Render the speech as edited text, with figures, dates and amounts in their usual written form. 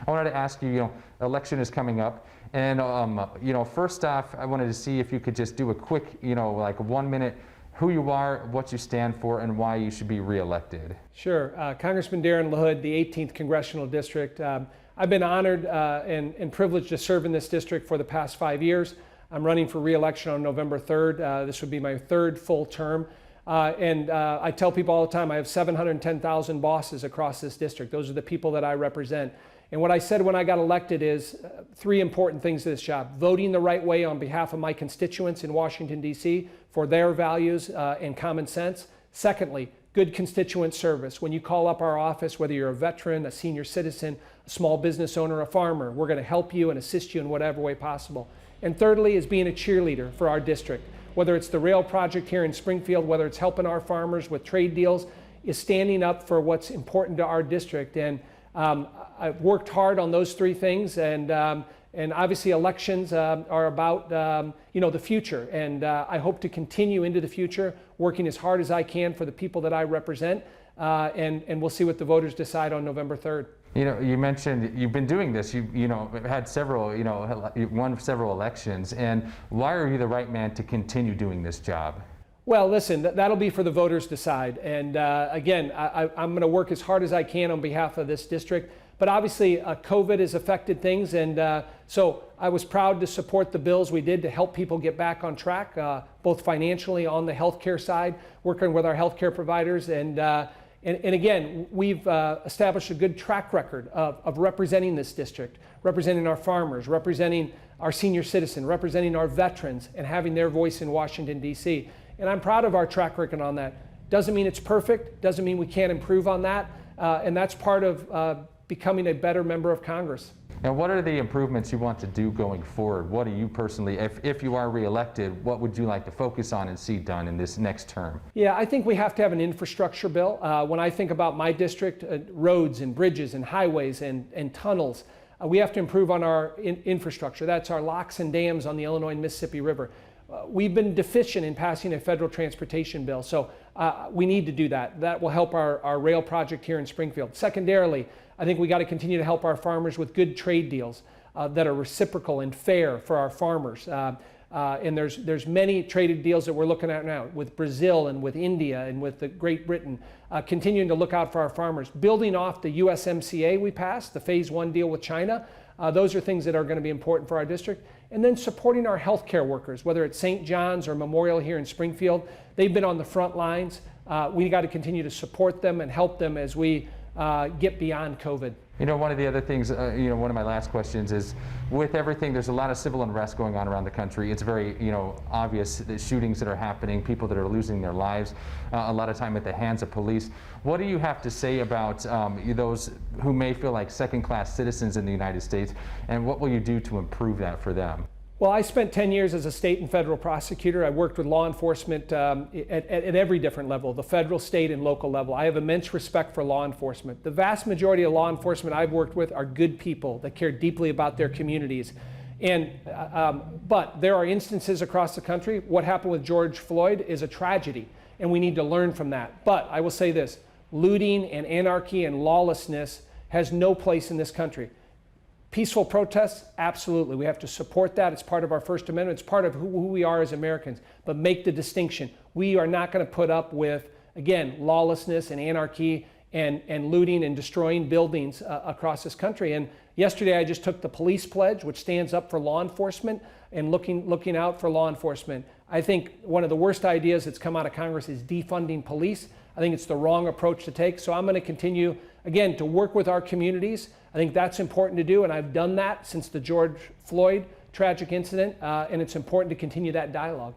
I wanted to ask you, election is coming up, and first off, I wanted to see if you could just do a quick, like 1 minute, who you are, what you stand for, and why you should be reelected. Sure. Congressman Darin LaHood, the 18th Congressional District. I've been honored and privileged to serve in this district for the past 5 years. I'm running for re-election on November 3rd. This would be my third full term. I tell people all the time, I have 710,000 bosses across this district. Those are the people that I represent. And what I said when I got elected is three important things to this job: voting the right way on behalf of my constituents in Washington, D.C. for their values and common sense. Secondly, good constituent service. When you call up our office, whether you're a veteran, a senior citizen, a small business owner, a farmer, we're going to help you and assist you in whatever way possible. And thirdly is being a cheerleader for our district. Whether it's the rail project here in Springfield, whether it's helping our farmers with trade deals, is standing up for what's important to our district. And I've worked hard on those three things, and obviously elections are about the future, and I hope to continue into the future working as hard as I can for the people that I represent, and we'll see what the voters decide on November 3rd. You mentioned you've been doing this. You had several, you won several elections, and why are you the right man to continue doing this job? Well, listen, that'll be for the voters to decide. And again, I'm going to work as hard as I can on behalf of this district. But obviously, COVID has affected things, and so I was proud to support the bills we did to help people get back on track, both financially on the healthcare side, working with our healthcare providers, and again, we've established a good track record of representing this district, representing our farmers, representing our senior citizen, representing our veterans, and having their voice in Washington, D.C. And I'm proud of our track record on that. Doesn't mean it's perfect, doesn't mean we can't improve on that, and that's part of becoming a better member of Congress. And what are the improvements you want to do going forward? What do you personally, if you are reelected, what would you like to focus on and see done in this next term? Yeah, I think we have to have an infrastructure bill. When I think about my district, roads and bridges and highways and tunnels, we have to improve on our infrastructure. That's our locks and dams on the Illinois and Mississippi River. We've been deficient in passing a federal transportation bill, so we need to do that. That will help our rail project here in Springfield. Secondarily, I think we got to continue to help our farmers with good trade deals that are reciprocal and fair for our farmers. And there's many traded deals that we're looking at now with Brazil and with India and with Great Britain, continuing to look out for our farmers. Building off the USMCA we passed, the Phase 1 deal with China, those are things that are going to be important for our district. And then supporting our healthcare workers, whether it's St. John's or Memorial here in Springfield. They've been on the front lines. We got to continue to support them and help them as we get beyond COVID. One of the other things, one of my last questions is, with everything, there's a lot of civil unrest going on around the country. It's very, obvious, the shootings that are happening, people that are losing their lives, a lot of time at the hands of police. What do you have to say about those who may feel like second-class citizens in the United States, and what will you do to improve that for them? Well, I spent 10 years as a state and federal prosecutor. I worked with law enforcement at every different level, the federal, state, and local level. I have immense respect for law enforcement. The vast majority of law enforcement I've worked with are good people that care deeply about their communities. But there are instances across the country. What happened with George Floyd is a tragedy, and we need to learn from that. But I will say this: looting and anarchy and lawlessness has no place in this country. Peaceful protests, absolutely. We have to support that. It's part of our First Amendment. It's part of who we are as Americans. But make the distinction. We are not going to put up with, again, lawlessness and anarchy and looting and destroying buildings across this country. And yesterday I just took the police pledge, which stands up for law enforcement and looking out for law enforcement. I think one of the worst ideas that's come out of Congress is defunding police. I think it's the wrong approach to take. So I'm going to continue, again, to work with our communities. I think that's important to do, and I've done that since the George Floyd tragic incident, and it's important to continue that dialogue.